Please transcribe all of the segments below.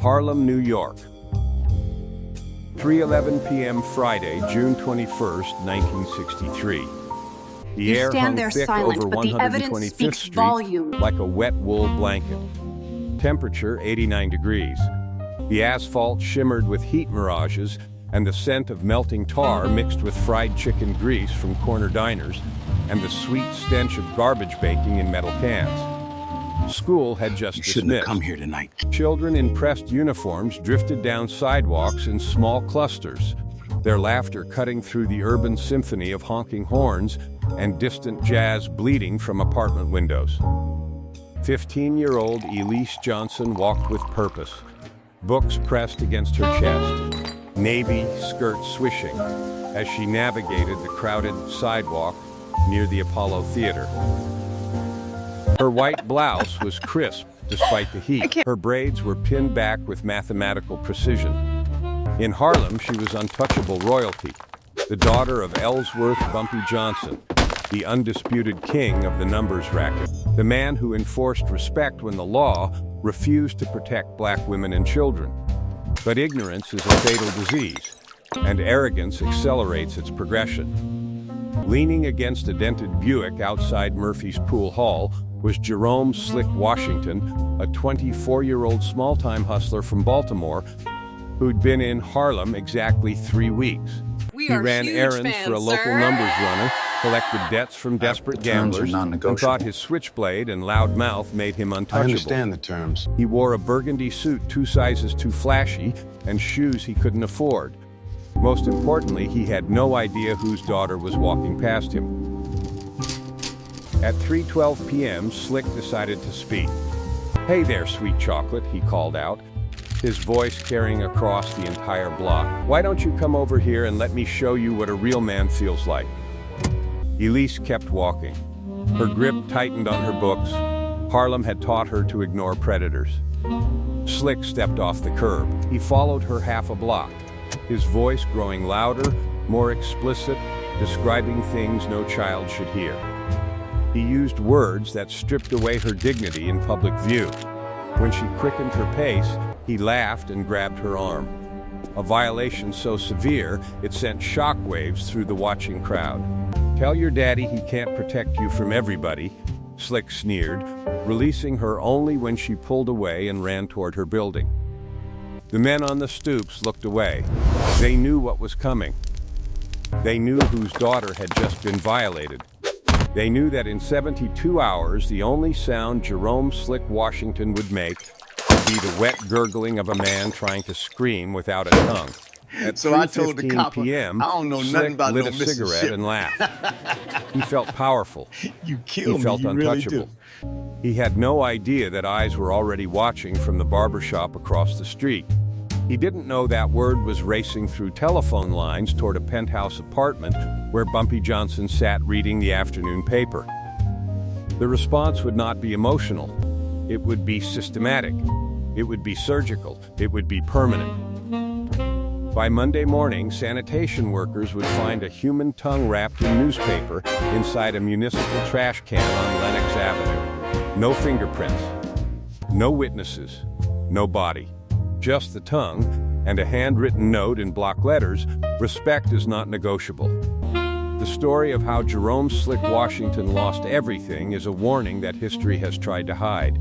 Harlem, New York. 3:11 p.m. Friday, June 21st, 1963. The air hung thick over 125th Street like a wet wool blanket. Temperature 89 degrees. The asphalt shimmered with heat mirages, and the scent of melting tar mixed with fried chicken grease from corner diners, and the sweet stench of garbage baking in metal cans. School had just dismissed. Shouldn't have come here tonight. Children in pressed uniforms drifted down sidewalks in small clusters, their laughter cutting through the urban symphony of honking horns and distant jazz bleeding from apartment windows. 15-year-old Elise Johnson walked with purpose, books pressed against her chest, navy skirt swishing as she navigated the crowded sidewalk near the Apollo Theater. Her white blouse was crisp despite the heat. Her braids were pinned back with mathematical precision. In Harlem, she was untouchable royalty, the daughter of Ellsworth Bumpy Johnson, the undisputed king of the numbers racket, the man who enforced respect when the law refused to protect black women and children. But ignorance is a fatal disease, and arrogance accelerates its progression. Leaning against a dented Buick outside Murphy's Pool Hall was Jerome "Slick" Washington, a 24-year-old small-time hustler from Baltimore who'd been in Harlem exactly 3 weeks. He ran errands for a local numbers runner, collected debts from desperate gamblers, and thought his switchblade and loud mouth made him untouchable. I understand the terms. He wore a burgundy suit 2 sizes too flashy and shoes he couldn't afford. Most importantly, he had no idea whose daughter was walking past him. At 3:12 p.m., Slick decided to speak. "Hey there, sweet chocolate," he called out, his voice carrying across the entire block. "Why don't you come over here and let me show you what a real man feels like?" Elise kept walking. Her grip tightened on her books. Harlem had taught her to ignore predators. Slick stepped off the curb. He followed her half a block, his voice growing louder, more explicit, describing things no child should hear. He used words that stripped away her dignity in public view. When she quickened her pace, he laughed and grabbed her arm. A violation so severe, it sent shockwaves through the watching crowd. "Tell your daddy he can't protect you from everybody," Slick sneered, releasing her only when she pulled away and ran toward her building. The men on the stoops looked away. They knew what was coming. They knew whose daughter had just been violated. They knew that in 72 hours, the only sound Jerome "Slick" Washington would make would be the wet gurgling of a man trying to scream without a tongue. At So I told the cop, p.m., I don't know nothing Slick about lit no a missing cigarette shit. and laughed. He felt powerful. You killed He felt me, you really untouchable. do. He had no idea that eyes were already watching from the barbershop across the street. He didn't know that word was racing through telephone lines toward a penthouse apartment where Bumpy Johnson sat reading the afternoon paper. The response would not be emotional. It would be systematic. It would be surgical. It would be permanent. By Monday morning, sanitation workers would find a human tongue wrapped in newspaper inside a municipal trash can on Lenox Avenue. No fingerprints, no witnesses, no body. Just the tongue and a handwritten note in block letters, "Respect is not negotiable." The story of how Jerome "Slick" Washington lost everything is a warning that history has tried to hide.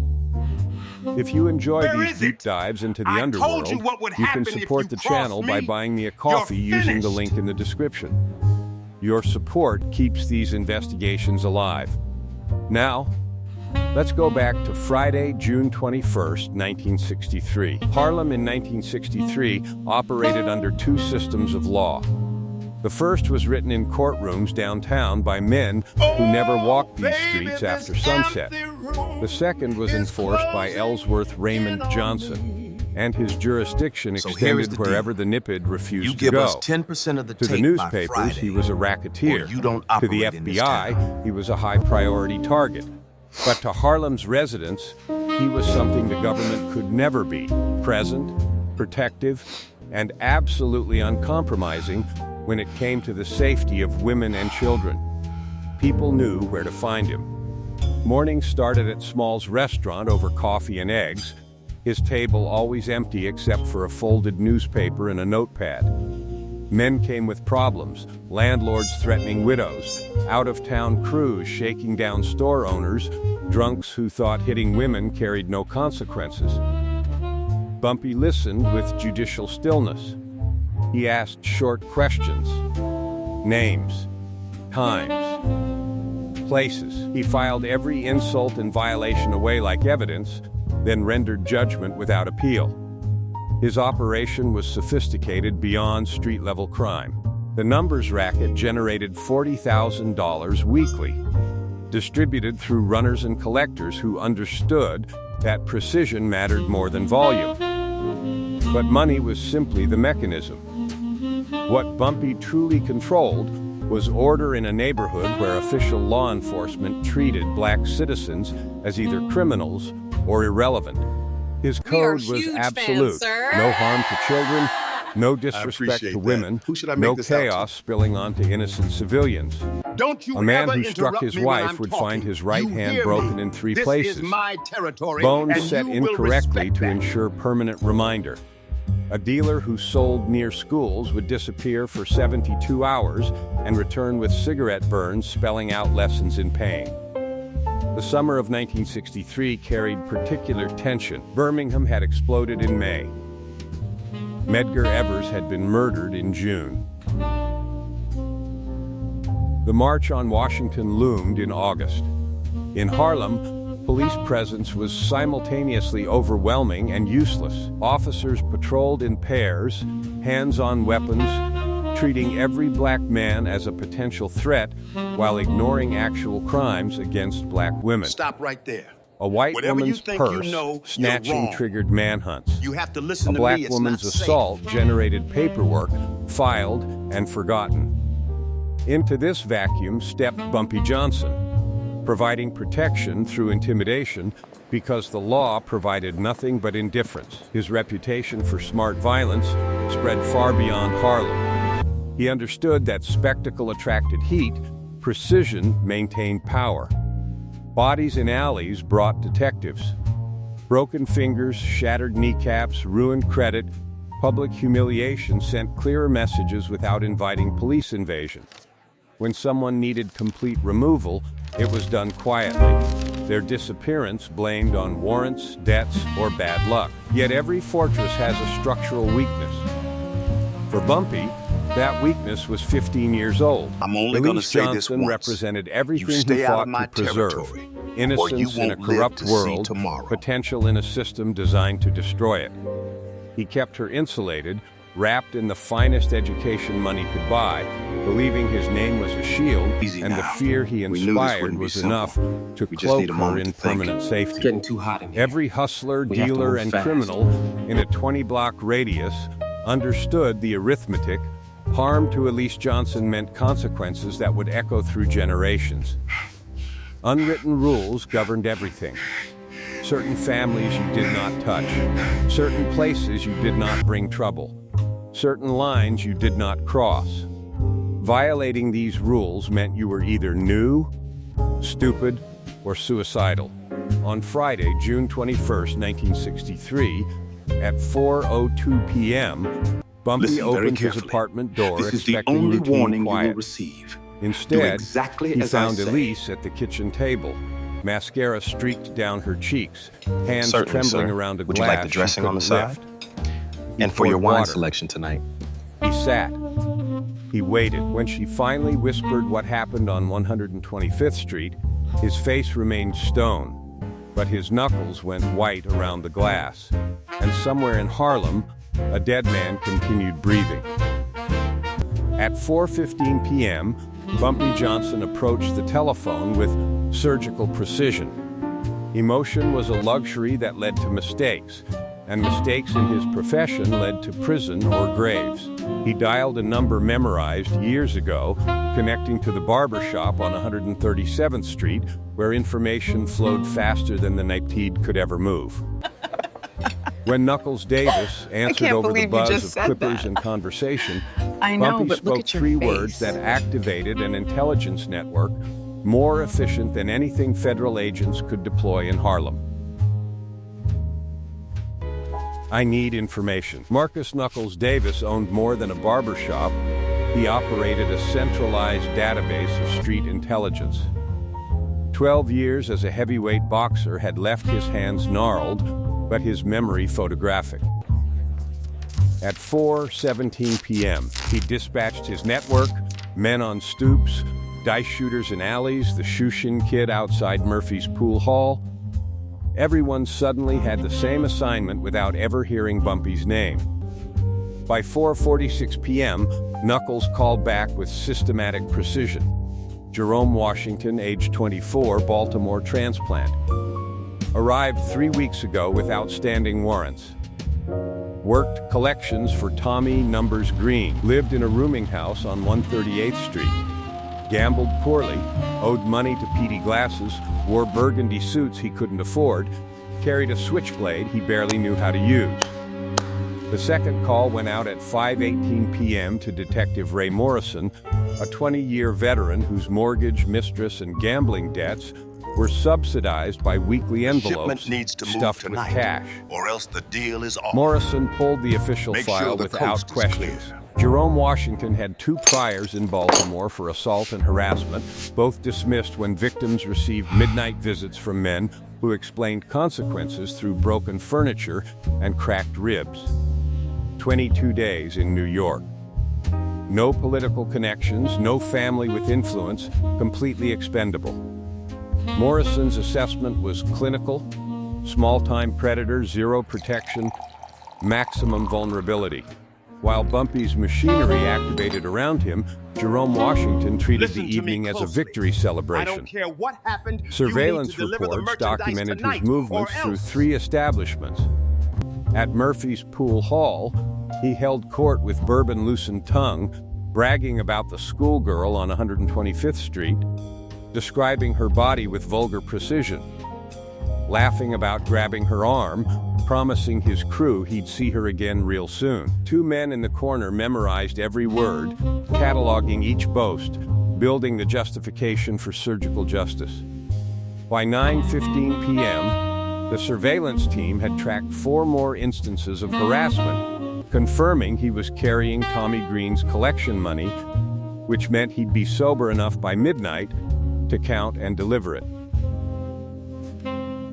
If you enjoy these deep dives into the Underworld, you can support the channel by buying me a coffee using the link in the description. Your support keeps these investigations alive. Now, let's go back to Friday, June 21st, 1963. Harlem in 1963 operated under 2 systems of law. The first was written in courtrooms downtown by men who never walked these streets after sunset. The second was enforced by Ellsworth Raymond Johnson, and his jurisdiction extended wherever the NIPID refused to You give go. us 10% of the To the tape newspapers, by Friday, he was a racketeer. or you don't To the operate in this FBI, town. he was a high-priority target. But to Harlem's residents, he was something the government could never be: present, protective, and absolutely uncompromising when it came to the safety of women and children. People knew where to find him. Mornings started at Small's restaurant over coffee and eggs. his table always empty except for a folded newspaper and a notepad. Men came with problems, landlords threatening widows, out-of-town crews shaking down store owners, drunks who thought hitting women carried no consequences. Bumpy listened with judicial stillness. He asked short questions. Names, times, places. He filed every insult and violation away like evidence, then rendered judgment without appeal. His operation was sophisticated beyond street-level crime. The numbers racket generated $40,000 weekly, distributed through runners and collectors who understood that precision mattered more than volume. But money was simply the mechanism. What Bumpy truly controlled was order in a neighborhood where official law enforcement treated black citizens as either criminals or irrelevant. His code was absolute. No harm to children, no disrespect to women, no chaos spilling onto innocent civilians. Don't A man who struck his wife would find his right hand broken in 3 places. This is my territory, Bones and set you will incorrectly respect to that. ensure permanent reminder. A dealer who sold near schools would disappear for 72 hours and return with cigarette burns spelling out lessons in pain. The summer of 1963 carried particular tension. Birmingham had exploded in May. Medgar Evers had been murdered in June. The March on Washington loomed in August. In Harlem, police presence was simultaneously overwhelming and useless. Officers patrolled in pairs, hands on weapons, treating every black man as a potential threat while ignoring actual crimes against black women. Stop right there. A white Whatever you woman's think you purse know, you're snatching wrong. triggered manhunts. You have to listen A to black me. It's woman's not safe. assault generated paperwork, filed and forgotten. Into this vacuum stepped Bumpy Johnson, providing protection through intimidation because the law provided nothing but indifference. His reputation for smart violence spread far beyond Harlem. He understood that spectacle attracted heat, precision maintained power. Bodies in alleys brought detectives. Broken fingers, shattered kneecaps, ruined credit, public humiliation sent clearer messages without inviting police invasion. When someone needed complete removal, it was done quietly. Their disappearance blamed on warrants, debts, or bad luck. Yet every fortress has a structural weakness. For Bumpy, that weakness was 15 years old. I'm only going to say this Johnson once. represented You everything he stay out fought of my to preserve. territory, or you Innocence in a won't live corrupt to see world, tomorrow. potential in a system designed to destroy it. He kept her insulated, wrapped in the finest education money could buy, believing his name was a shield, Easy and the now. fear he We knew this inspired wouldn't be was simple. enough to We just need cloak a her moment in to think. permanent It's safety. getting too hot in here. Every hustler, We have to dealer, move and fast. criminal in a 20-block radius understood the arithmetic. Harm to Elise Johnson meant consequences that would echo through generations. Unwritten rules governed everything. Certain families you did not touch. Certain places you did not bring trouble. Certain lines you did not cross. Violating these rules meant you were either new, stupid, or suicidal. On Friday, June 21, 1963, at 4:02 p.m., Bumpy Listen very opened his carefully. apartment door This is the expecting only routine warning you quiet. will receive. Do Instead, exactly he as I found say. Elise at the kitchen table. Mascara streaked down her cheeks, hands Certainly, trembling sir. around a Would you glass like the she dressing on the couldn't side? lift. He And for your poured wine water. selection tonight. He sat. He waited. When she finally whispered what happened on 125th Street, his face remained stone, but his knuckles went white around the glass. And somewhere in Harlem, a dead man continued breathing. At 4:15 p.m., Bumpy Johnson approached the telephone with surgical precision. Emotion was a luxury that led to mistakes, and mistakes in his profession led to prison or graves. He dialed a number memorized years ago, connecting to the barber shop on 137th Street, where information flowed faster than the Niptede could ever move. When Knuckles Davis answered over the believe you buzz just of said clippers that. and conversation, I know, Bumpy but look spoke at your 3 face. words that activated an intelligence network more efficient than anything federal agents could deploy in Harlem. I need information. Marcus Knuckles Davis owned more than a barbershop. He operated a centralized database of street intelligence. 12 years as a heavyweight boxer had left his hands gnarled, but his memory photographic. At 4:17 p.m., he dispatched his network, men on stoops, dice shooters in alleys, the Shushin kid outside Murphy's pool hall. Everyone suddenly had the same assignment without ever hearing Bumpy's name. By 4:46 p.m., Knuckles called back with systematic precision. Jerome Washington, age 24, Baltimore transplant. Arrived 3 weeks ago with outstanding warrants. Worked collections for Tommy Numbers Green. Lived in a rooming house on 138th Street. Gambled poorly, owed money to Petey Glasses, wore burgundy suits he couldn't afford, carried a switchblade he barely knew how to use. The second call went out at 5:18 p.m. to Detective Ray Morrison, a 20-year veteran whose mortgage, mistress, and gambling debts were subsidized by weekly envelopes Shipment needs to move stuffed with tonight, cash. or else the deal is off. Morrison pulled the official Make file sure the without coast is questions. clear. Jerome Washington had 2 priors in Baltimore for assault and harassment, both dismissed when victims received midnight visits from men who explained consequences through broken furniture and cracked ribs. 22 days in New York. No political connections, no family with influence, completely expendable. Morrison's assessment was clinical, small-time predator, zero protection, maximum vulnerability. While Bumpy's machinery activated around him, Jerome Washington treated the evening as a victory celebration. I don't care what happened. Surveillance reports documented his movements through 3 establishments. At Murphy's pool hall, he held court with bourbon-loosened tongue, bragging about the schoolgirl on 125th Street, describing her body with vulgar precision, laughing about grabbing her arm, promising his crew he'd see her again real soon. 2 men in the corner memorized every word, cataloging each boast, building the justification for surgical justice. By 9:15 p.m., the surveillance team had tracked 4 more instances of harassment, confirming he was carrying Tommy Green's collection money, which meant he'd be sober enough by midnight to count and deliver it.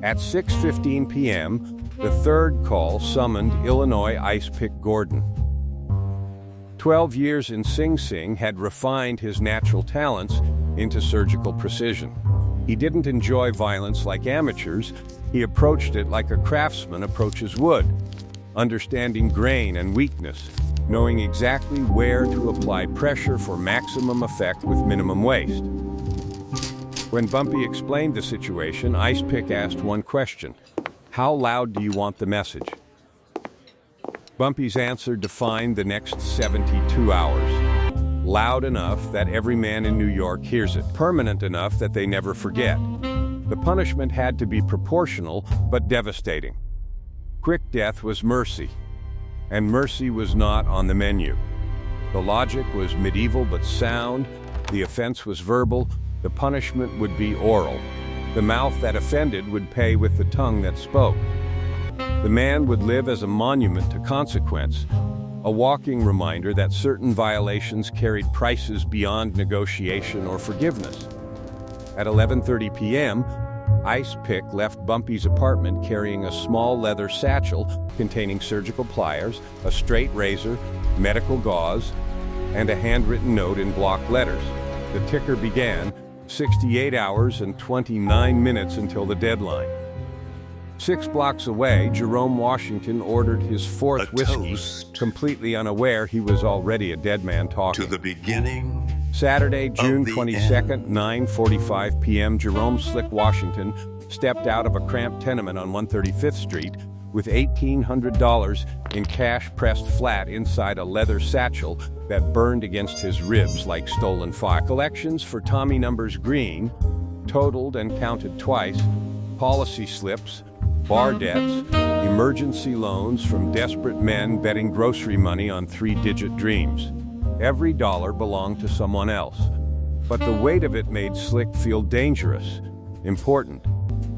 At 6:15 p.m., the 3rd call summoned Illinois Ice Pick Gordon. 12 years in Sing Sing had refined his natural talents into surgical precision. He didn't enjoy violence like amateurs, he approached it like a craftsman approaches wood, understanding grain and weakness, knowing exactly where to apply pressure for maximum effect with minimum waste. When Bumpy explained the situation, Ice Pick asked one question: how loud do you want the message? Bumpy's answer defined the next 72 hours. Loud enough that every man in New York hears it. Permanent enough that they never forget. The punishment had to be proportional, but devastating. Quick death was mercy, and mercy was not on the menu. The logic was medieval but sound, the offense was verbal, the punishment would be oral. The mouth that offended would pay with the tongue that spoke. The man would live as a monument to consequence, a walking reminder that certain violations carried prices beyond negotiation or forgiveness. At 11:30 p.m., Ice Pick left Bumpy's apartment carrying a small leather satchel containing surgical pliers, a straight razor, medical gauze, and a handwritten note in block letters. The ticker began, 68 hours and 29 minutes until the deadline. 6 blocks away, Jerome Washington ordered his 4th whiskey, toast completely unaware he was already a dead man talking. To the beginning. Saturday, June the 22nd, 9:45 p.m., Jerome Slick Washington stepped out of a cramped tenement on 135th Street with $1,800 in cash pressed flat inside a leather satchel that burned against his ribs like stolen fire. Collections for Tommy Numbers Green, totaled and counted twice, policy slips, bar debts, emergency loans from desperate men betting grocery money on 3-digit dreams. Every dollar belonged to someone else. But the weight of it made Slick feel dangerous, important,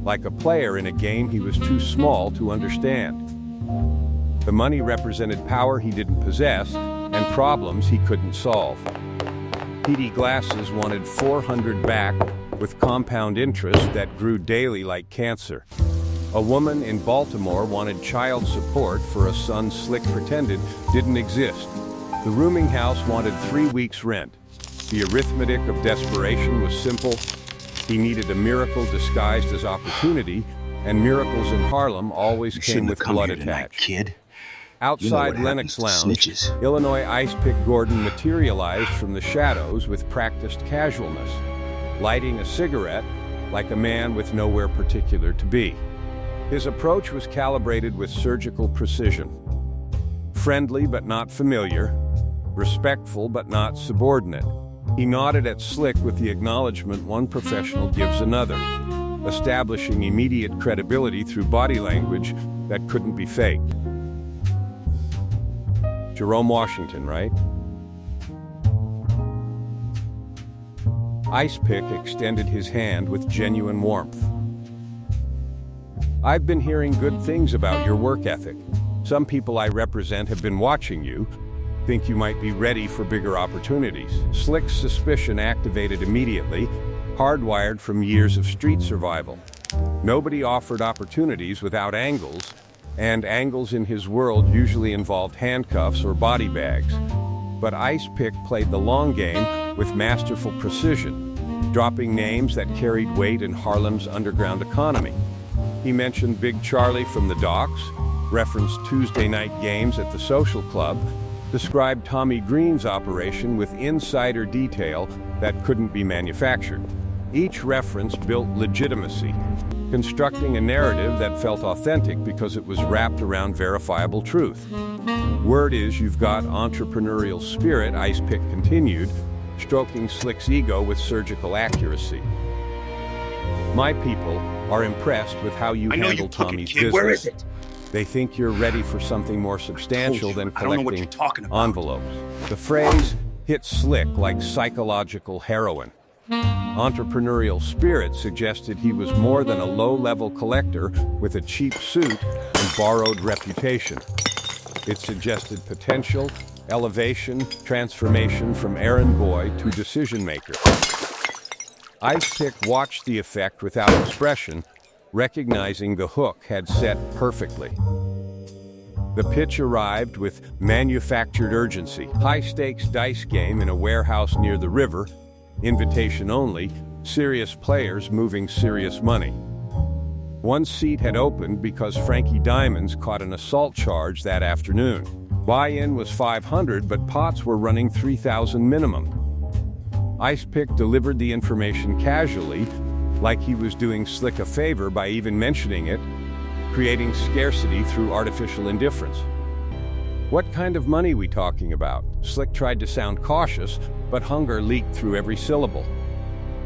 like a player in a game he was too small to understand. The money represented power he didn't possess and problems he couldn't solve. P.D. Glasses wanted $400 back with compound interest that grew daily like cancer. A woman in Baltimore wanted child support for a son Slick pretended didn't exist. The rooming house wanted 3 weeks' rent. The arithmetic of desperation was simple. He needed a miracle disguised as opportunity, and miracles in Harlem always came with blood attached. Kid. Outside Lenox Lounge, Illinois Ice Pick Gordon materialized from the shadows with practiced casualness, lighting a cigarette like a man with nowhere particular to be. His approach was calibrated with surgical precision. Friendly but not familiar, respectful but not subordinate. He nodded at Slick with the acknowledgement one professional gives another, establishing immediate credibility through body language that couldn't be faked. Jerome Washington, right? Ice Pick extended his hand with genuine warmth. I've been hearing good things about your work ethic. Some people I represent have been watching you, think you might be ready for bigger opportunities. Slick's suspicion activated immediately, hardwired from years of street survival. Nobody offered opportunities without angles, and angles in his world usually involved handcuffs or body bags. But Ice Pick played the long game with masterful precision, dropping names that carried weight in Harlem's underground economy. He mentioned Big Charlie from the docks, referenced Tuesday night games at the social club, described Tommy Green's operation with insider detail that couldn't be manufactured. Each reference built legitimacy, constructing a narrative that felt authentic because it was wrapped around verifiable truth. Word is you've got entrepreneurial spirit, Ice Pick continued, stroking Slick's ego with surgical accuracy. My people are impressed with how you handle Tommy's business. Where is it? They think you're ready for something more substantial than I don't know what collecting you're talking about. envelopes. The phrase hit Slick like psychological heroin. Entrepreneurial spirit suggested he was more than a low-level collector with a cheap suit and borrowed reputation. It suggested potential, elevation, transformation from errand boy to decision maker. Ice Pick watched the effect without expression, recognizing the hook had set perfectly. The pitch arrived with manufactured urgency. High-stakes dice game in a warehouse near the river, invitation only, serious players moving serious money. One seat had opened because Frankie Diamonds caught an assault charge that afternoon. Buy-in was $500, but pots were running $3,000 minimum. Ice Pick delivered the information casually, like he was doing Slick a favor by even mentioning it, creating scarcity through artificial indifference. What kind of money we talking about? Slick tried to sound cautious, but hunger leaked through every syllable.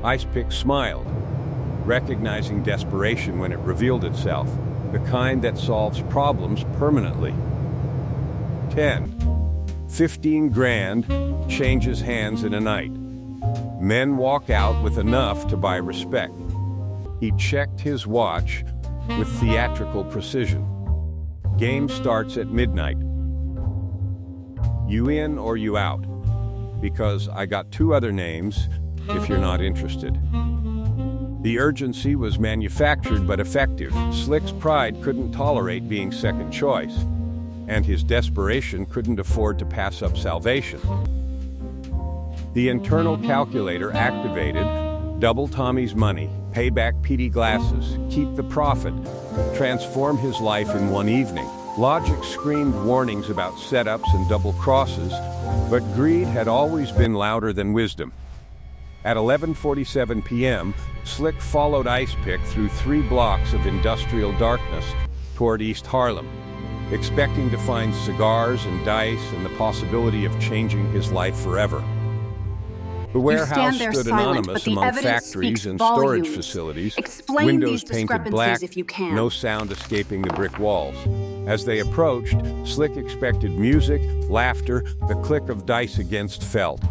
Ice Pick smiled, recognizing desperation when it revealed itself, the kind that solves problems permanently. 15 grand changes hands in a night. Men walk out with enough to buy respect. He checked his watch with theatrical precision. Game starts at midnight. You in or you out? Because I got 2 other names if you're not interested. The urgency was manufactured but effective. Slick's pride couldn't tolerate being second choice, and his desperation couldn't afford to pass up salvation. The internal calculator activated, double Tommy's money, pay back P.D. Glasses, keep the profit, transform his life in one evening. Logic screamed warnings about setups and double crosses, but greed had always been louder than wisdom. At 11:47 p.m., Slick followed Ice Pick through 3 blocks of industrial darkness toward East Harlem, expecting to find cigars and dice and the possibility of changing his life forever. The warehouse stood anonymous among factories and storage facilities, windows painted black, no sound escaping the brick walls. As they approached, Slick expected music, laughter, the click of dice against felt.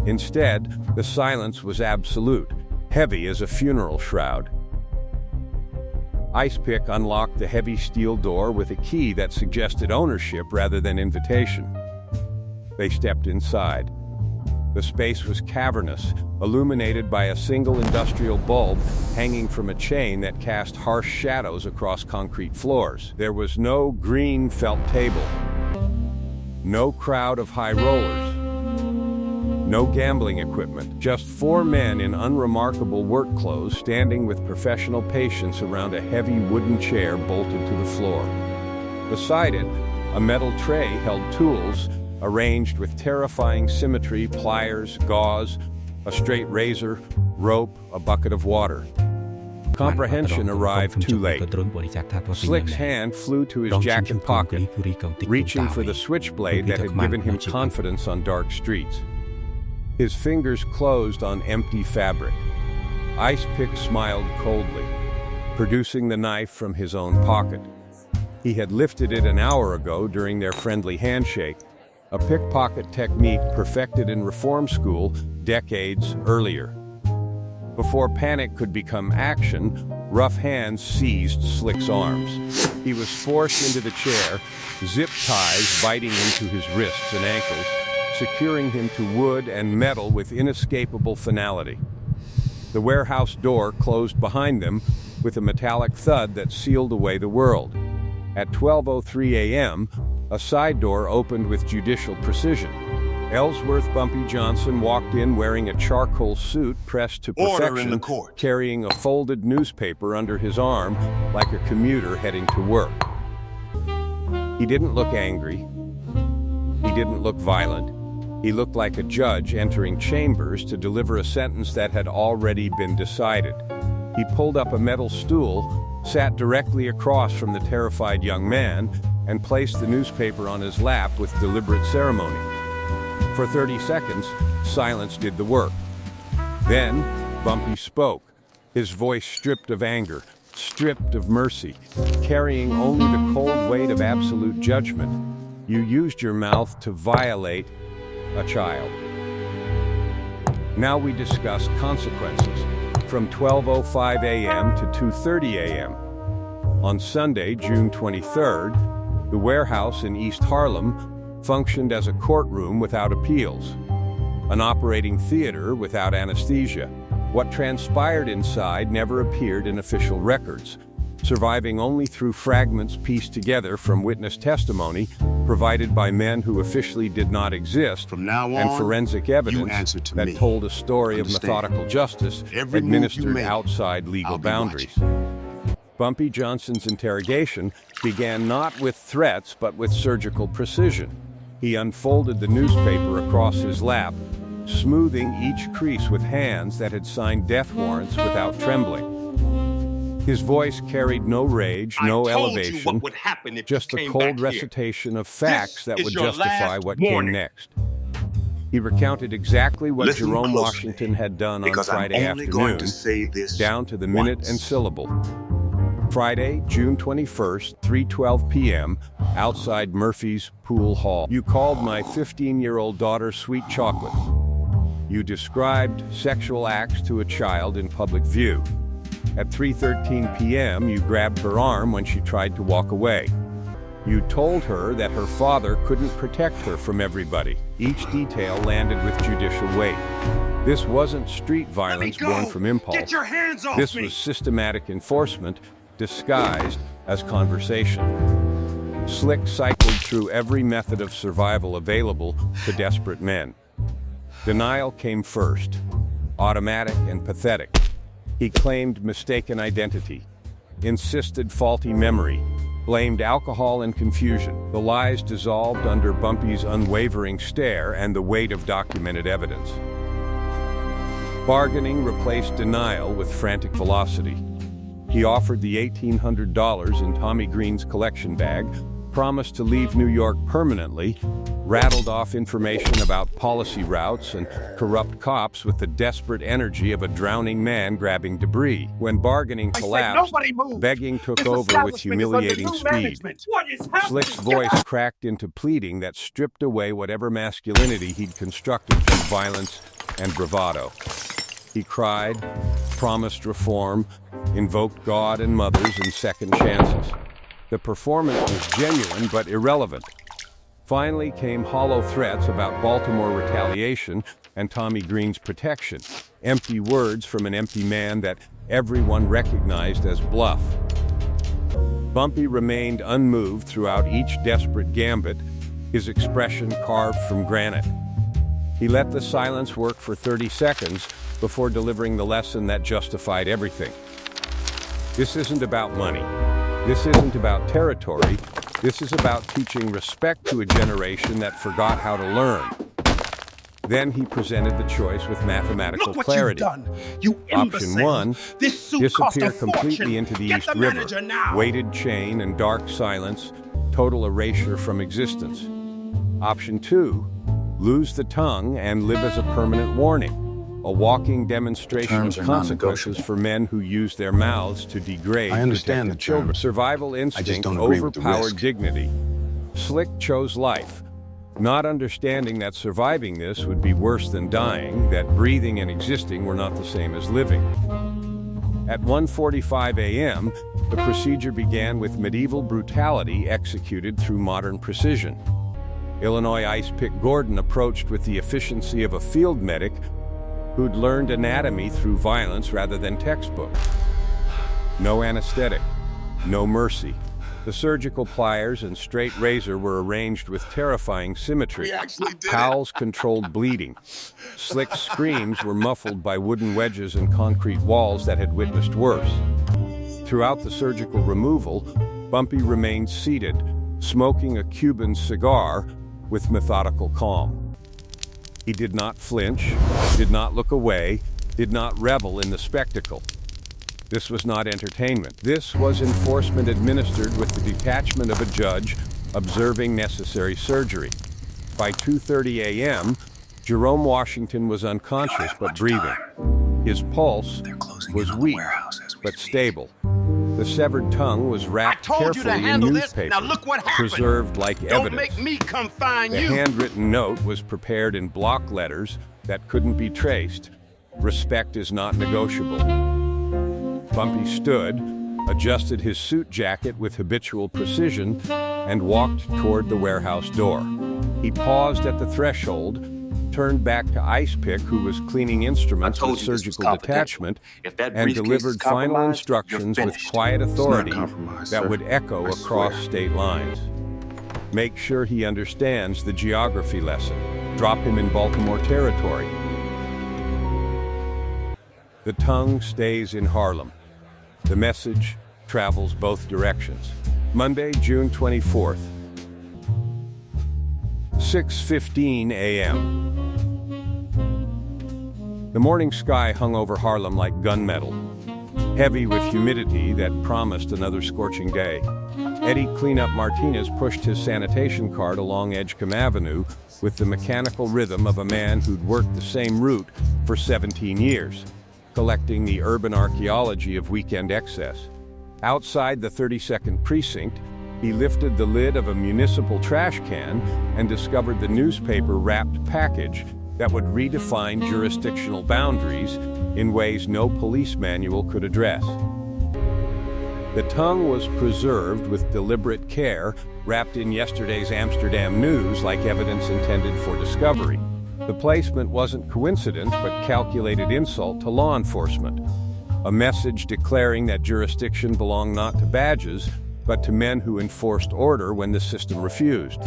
Instead, the silence was absolute, heavy as a funeral shroud. Ice Pick unlocked the heavy steel door with a key that suggested ownership rather than invitation. They stepped inside. The space was cavernous, illuminated by a single industrial bulb hanging from a chain that cast harsh shadows across concrete floors. There was no green felt table, no crowd of high rollers, no gambling equipment, just four men in unremarkable work clothes standing with professional patience around a heavy wooden chair bolted to the floor. Beside it, a metal tray held tools arranged with terrifying symmetry: pliers, gauze, a straight razor, rope, a bucket of water. Comprehension arrived too late. Slick's hand flew to his jacket pocket, reaching for the switchblade that had given him confidence on dark streets. His fingers closed on empty fabric. Ice Pick smiled coldly, producing the knife from his own pocket. He had lifted it an hour ago during their friendly handshake, a pickpocket technique perfected in reform school decades earlier. Before panic could become action, rough hands seized Slick's arms. He was forced into the chair, zip ties biting into his wrists and ankles, securing him to wood and metal with inescapable finality. The warehouse door closed behind them with a metallic thud that sealed away the world. At 12:03 a.m., a side door opened with judicial precision. Ellsworth Bumpy Johnson walked in wearing a charcoal suit pressed to Order in perfection, the court. carrying a folded newspaper under his arm like a commuter heading to work. He didn't look angry. He didn't look violent. He looked like a judge entering chambers to deliver a sentence that had already been decided. He pulled up a metal stool, sat directly across from the terrified young man, and placed the newspaper on his lap with deliberate ceremony. For 30 seconds, silence did the work. Then, Bumpy spoke, his voice stripped of anger, stripped of mercy, carrying only the cold weight of absolute judgment. You used your mouth to violate a child. Now we discuss consequences. From 12:05 a.m. to 2:30 a.m. On Sunday, June 23rd, the warehouse in East Harlem functioned as a courtroom without appeals, an operating theater without anesthesia. What transpired inside never appeared in official records, surviving only through fragments pieced together from witness testimony provided by men who officially did not exist, From now and on, forensic you evidence answer to that me. told a story Understand? of methodical justice Every move you administered make, outside legal I'll be boundaries. Bumpy Johnson's interrogation began not with threats but with surgical precision. He unfolded the newspaper across his lap, smoothing each crease with hands that had signed death warrants without trembling. His voice carried no rage, no elevation, just a cold recitation of facts that would justify what came next. He recounted exactly what Listen Jerome closely, Washington had done on because I'm Friday only going afternoon, to say this down to the minute once. and syllable. Friday, June 21st, 3:12 p.m., outside Murphy's Pool Hall. You called my 15-year-old daughter sweet chocolate. You described sexual acts to a child in public view. At 3:13 p.m., you grabbed her arm when she tried to walk away. You told her that her father couldn't protect her from everybody. Each detail landed with judicial weight. This wasn't street violence born from impulse. Get your hands off This me! was systematic enforcement disguised as conversation. Slick cycled through every method of survival available to desperate men. Denial came first, automatic and pathetic. He claimed mistaken identity, insisted faulty memory, blamed alcohol and confusion. The lies dissolved under Bumpy's unwavering stare and the weight of documented evidence. Bargaining replaced denial with frantic velocity. He offered the $1,800 in Tommy Green's collection bag, promised to leave New York permanently, rattled off information about policy routes and corrupt cops with the desperate energy of a drowning man grabbing debris. When bargaining collapsed, begging took over with humiliating speed. Slick's voice cracked into pleading that stripped away whatever masculinity he'd constructed from violence and bravado. He cried, promised reform, invoked God and mothers and second chances. The performance was genuine but irrelevant. Finally came hollow threats about Baltimore retaliation and Tommy Green's protection, empty words from an empty man that everyone recognized as bluff. Bumpy remained unmoved throughout each desperate gambit, his expression carved from granite. He let the silence work for 30 seconds before delivering the lesson that justified everything. This isn't about money. This isn't about territory. This is about teaching respect to a generation that forgot how to learn. Then he presented the choice with mathematical clarity. Look what you've done, you imbecile. Option 1, this suit cost a disappear fortune. completely into the Get East the River, manager now. weighted chain and dark silence, total erasure from existence. Option 2, lose the tongue and live as a permanent warning, a walking demonstration of consequences for men who use their mouths to degrade I understand protected the children. terms. Survival I just instinct don't agree with the overpowered risk. dignity. Slick chose life, not understanding that surviving this would be worse than dying, that breathing and existing were not the same as living. At 1:45 a.m., the procedure began with medieval brutality executed through modern precision. Illinois Ice Pick Gordon approached with the efficiency of a field medic who'd learned anatomy through violence rather than textbook. No anesthetic, no mercy. The surgical pliers and straight razor were arranged with terrifying symmetry. We actually did it. Howls controlled bleeding. Slick screams were muffled by wooden wedges and concrete walls that had witnessed worse. Throughout the surgical removal, Bumpy remained seated, smoking a Cuban cigar with methodical calm. He did not flinch, did not look away, did not revel in the spectacle. This was not entertainment. This was enforcement administered with the detachment of a judge observing necessary surgery. By 2:30 a.m., Jerome Washington was unconscious but breathing. His pulse was weak but stable. The severed tongue was wrapped I told you to carefully in handle this. newspaper, Now look what happened. preserved like Don't evidence. make me come find The you. handwritten note was prepared in block letters that couldn't be traced. Respect is not negotiable. Bumpy stood, adjusted his suit jacket with habitual precision, and walked toward the warehouse door. He paused at the threshold, turned back to Ice Pick, who was cleaning instruments with surgical detachment, and delivered final instructions with quiet authority that would echo across state lines. Make sure he understands the geography lesson. Drop him in Baltimore territory. The tongue stays in Harlem. The message travels both directions. Monday, June 24th, 6:15 a.m. The morning sky hung over Harlem like gunmetal, heavy with humidity that promised another scorching day. Eddie Cleanup Martinez pushed his sanitation cart along Edgecombe Avenue with the mechanical rhythm of a man who'd worked the same route for 17 years, collecting the urban archaeology of weekend excess. Outside the 32nd precinct, he lifted the lid of a municipal trash can and discovered the newspaper-wrapped package that would redefine jurisdictional boundaries in ways no police manual could address. The tongue was preserved with deliberate care, wrapped in yesterday's Amsterdam news like evidence intended for discovery. The placement wasn't coincidence, but calculated insult to law enforcement. A message declaring that jurisdiction belonged not to badges, but to men who enforced order when the system refused.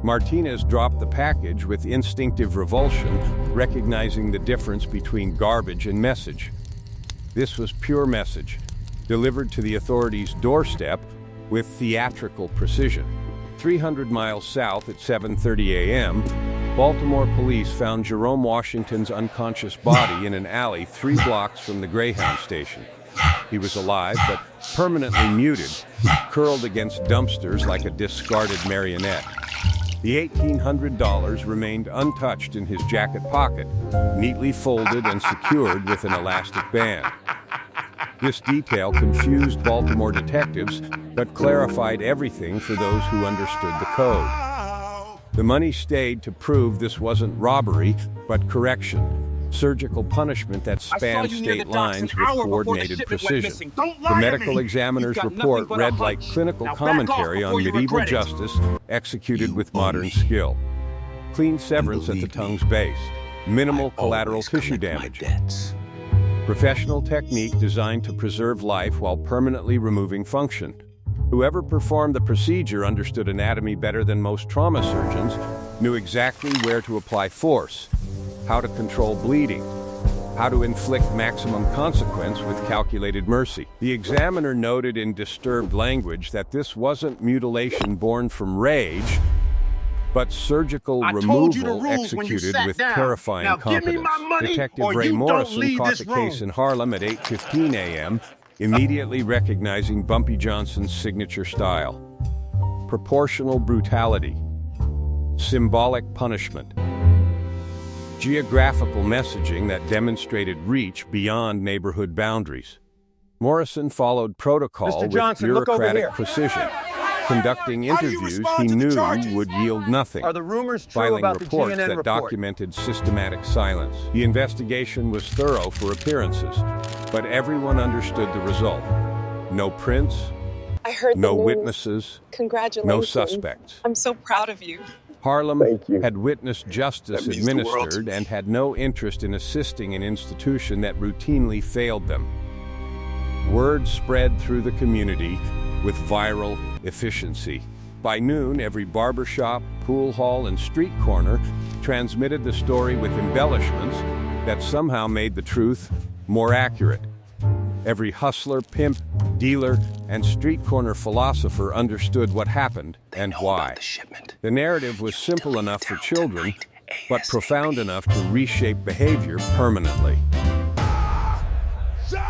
Martinez dropped the package with instinctive revulsion, recognizing the difference between garbage and message. This was pure message, delivered to the authorities' doorstep with theatrical precision. 300 miles south at 7:30 a.m., Baltimore police found Jerome Washington's unconscious body in an alley 3 blocks from the Greyhound station. He was alive, but permanently muted, curled against dumpsters like a discarded marionette. The $1,800 remained untouched in his jacket pocket, neatly folded and secured with an elastic band. This detail confused Baltimore detectives, but clarified everything for those who understood the code. The money stayed to prove this wasn't robbery, but correction. surgical punishment that spanned state lines with coordinated precision. The medical examiner's report read like clinical commentary on medieval justice executed with modern skill. Clean severance at the tongue's base, minimal collateral tissue damage. Professional technique designed to preserve life while permanently removing function. Whoever performed the procedure understood anatomy better than most trauma surgeons, knew exactly where to apply force, how to control bleeding, how to inflict maximum consequence with calculated mercy. The examiner noted in disturbed language that this wasn't mutilation born from rage, but surgical removal executed with terrifying competence. Detective Ray Morrison caught the case in Harlem at 8:15 a.m., immediately recognizing Bumpy Johnson's signature style. Proportional brutality, symbolic punishment, geographical messaging that demonstrated reach beyond neighborhood boundaries. Morrison followed protocol with bureaucratic precision. Conducting interviews he knew would yield nothing, Are the rumors true filing about reports the that GNN report? documented systematic silence. The investigation was thorough for appearances, but everyone understood the result. No prints, I heard no the news. witnesses, Congratulations. no suspects. I'm so proud of you. Harlem had witnessed justice administered and had no interest in assisting an institution that routinely failed them. Word spread through the community with viral efficiency. By noon, every barbershop, pool hall, and street corner transmitted the story with embellishments that somehow made the truth more accurate. Every hustler, pimp, dealer, and street corner philosopher understood what happened and why. The narrative was simple enough for children, but profound enough to reshape behavior permanently.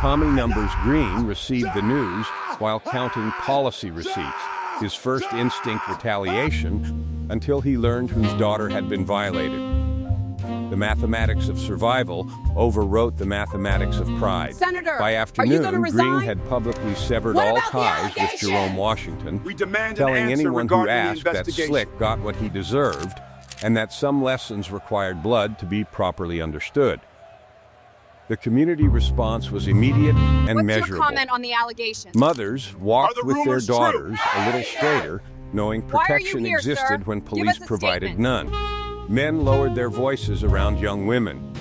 Tommy Numbers Green received the news while counting policy receipts, his first instinct retaliation, until he learned whose daughter had been violated. The mathematics of survival overwrote the mathematics of pride. Senator, By are you afternoon, gonna Green resign? had publicly severed What all about the ties with allegation? Jerome Washington, We demand an telling answer anyone who regarding the asked that investigation. Slick got what he deserved and that some lessons required blood to be properly understood. The community response was immediate and What's measurable. your comment on the allegations? Mothers walked Are the with their rumors true? daughters a little straighter, knowing Why are you protection here, existed sir? when Give police us a provided statement. none. Men lowered their voices around young women,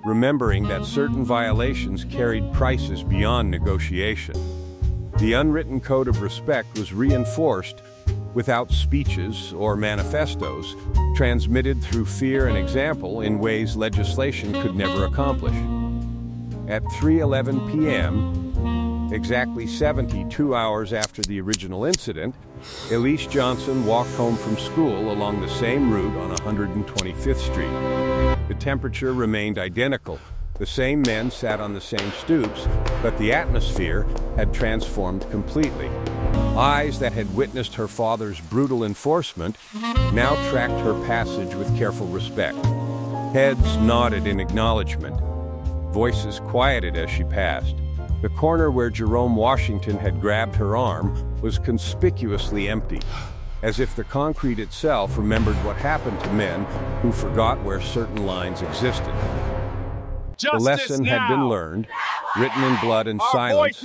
remembering that certain violations carried prices beyond negotiation. The unwritten code of respect was reinforced without speeches or manifestos, transmitted through fear and example in ways legislation could never accomplish. At 3:11 p.m., exactly 72 hours after the original incident, Elise Johnson walked home from school along the same route on 125th Street. The temperature remained identical. The same men sat on the same stoops, but the atmosphere had transformed completely. Eyes that had witnessed her father's brutal enforcement now tracked her passage with careful respect. Heads nodded in acknowledgement. Voices quieted as she passed. The corner where Jerome Washington had grabbed her arm was conspicuously empty, as if the concrete itself remembered what happened to men who forgot where certain lines existed. The lesson had been learned, written in blood and silence,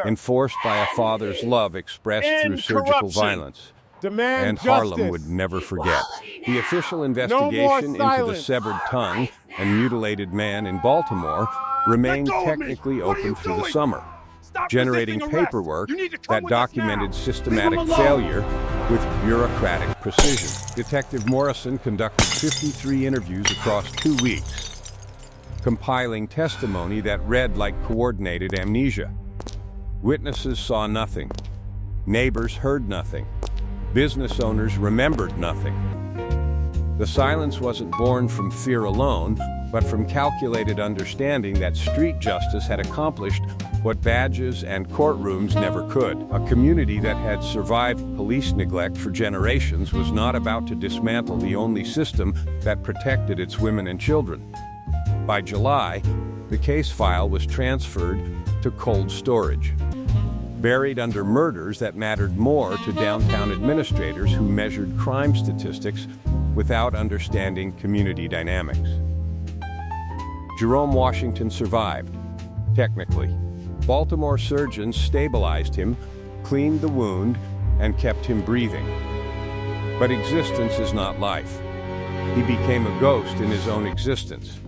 enforced by a father's love expressed through surgical violence. And Harlem would never forget. The official investigation into the severed tongue and mutilated man in Baltimore remained technically open through the summer, generating paperwork that documented systematic failure with bureaucratic precision. Detective Morrison conducted 53 interviews across 2 weeks, compiling testimony that read like coordinated amnesia. Witnesses saw nothing. Neighbors heard nothing. Business owners remembered nothing. The silence wasn't born from fear alone, but from calculated understanding that street justice had accomplished what badges and courtrooms never could. A community that had survived police neglect for generations was not about to dismantle the only system that protected its women and children. By July, the case file was transferred to cold storage, buried under murders that mattered more to downtown administrators who measured crime statistics without understanding community dynamics. Jerome Washington survived, technically. Baltimore surgeons stabilized him, cleaned the wound, and kept him breathing. But existence is not life. He became a ghost in his own existence.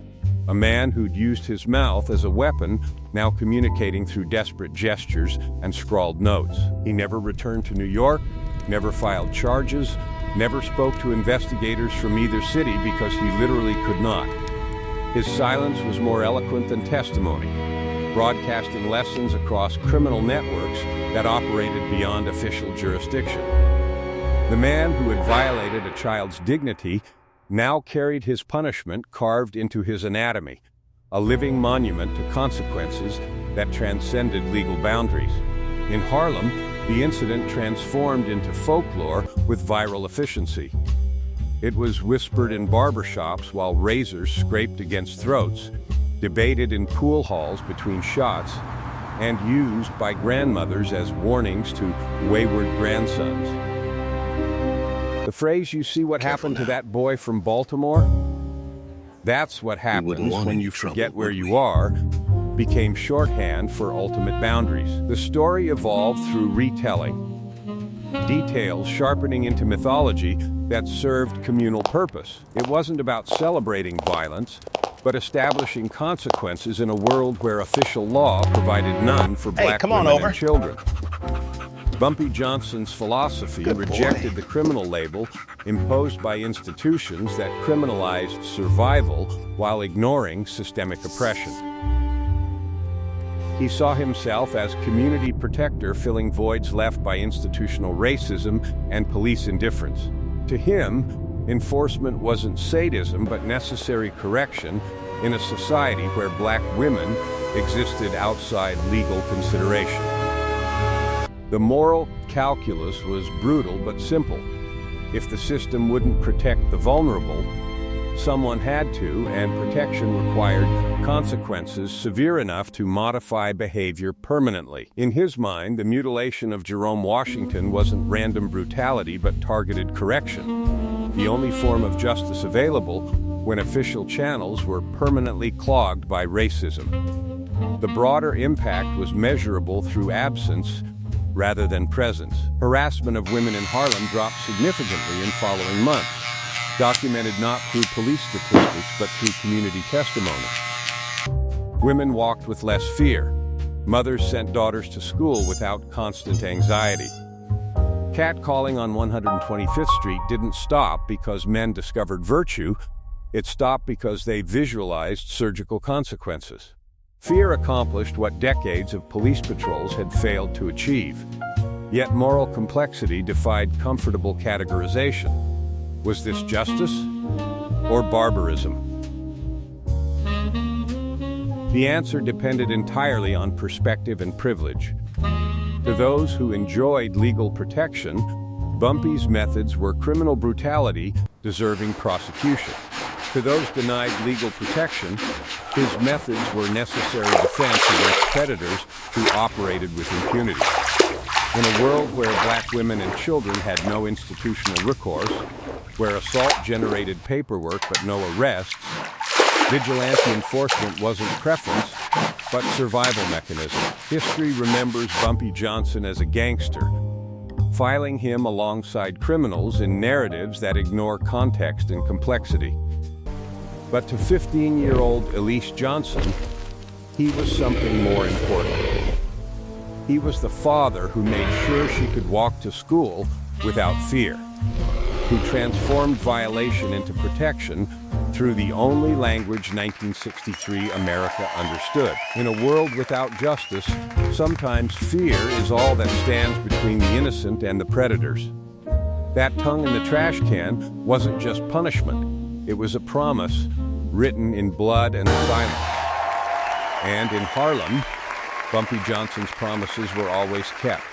A man who'd used his mouth as a weapon, now communicating through desperate gestures and scrawled notes. He never returned to New York, never filed charges, never spoke to investigators from either city because he literally could not. His silence was more eloquent than testimony, broadcasting lessons across criminal networks that operated beyond official jurisdiction. The man who had violated a child's dignity now carried his punishment carved into his anatomy, a living monument to consequences that transcended legal boundaries. In Harlem, the incident transformed into folklore with viral efficiency. It was whispered in barbershops while razors scraped against throats, debated in pool halls between shots, and used by grandmothers as warnings to wayward grandsons. The phrase, "You see what happened to that boy from Baltimore?" That's what happens when you forget where you are, became shorthand for ultimate boundaries. The story evolved through retelling, details sharpening into mythology that served communal purpose. It wasn't about celebrating violence, but establishing consequences in a world where official law provided none for black women and children. Bumpy Johnson's philosophy rejected the criminal label imposed by institutions that criminalized survival while ignoring systemic oppression. He saw himself as community protector, filling voids left by institutional racism and police indifference. To him, enforcement wasn't sadism but necessary correction in a society where black women existed outside legal consideration. The moral calculus was brutal but simple. If the system wouldn't protect the vulnerable, someone had to, and protection required consequences severe enough to modify behavior permanently. In his mind, the mutilation of Jerome Washington wasn't random brutality but targeted correction, the only form of justice available when official channels were permanently clogged by racism. The broader impact was measurable through absence rather than presence. Harassment of women in Harlem dropped significantly in following months, documented not through police statistics but through community testimony. Women walked with less fear. Mothers sent daughters to school without constant anxiety. Catcalling on 125th Street didn't stop because men discovered virtue. It stopped because they visualized surgical consequences. Fear accomplished what decades of police patrols had failed to achieve. Yet moral complexity defied comfortable categorization. Was this justice or barbarism? The answer depended entirely on perspective and privilege. To those who enjoyed legal protection, Bumpy's methods were criminal brutality deserving prosecution. To those denied legal protection, his methods were necessary defense against predators who operated with impunity. In a world where black women and children had no institutional recourse, where assault generated paperwork but no arrests, vigilante enforcement wasn't preference, but survival mechanism. History remembers Bumpy Johnson as a gangster, filing him alongside criminals in narratives that ignore context and complexity. But to 15-year-old Elise Johnson, he was something more important. He was the father who made sure she could walk to school without fear, who transformed violation into protection through the only language 1963 America understood. In a world without justice, sometimes fear is all that stands between the innocent and the predators. That tongue in the trash can wasn't just punishment. It was a promise, written in blood and silence. And in Harlem, Bumpy Johnson's promises were always kept.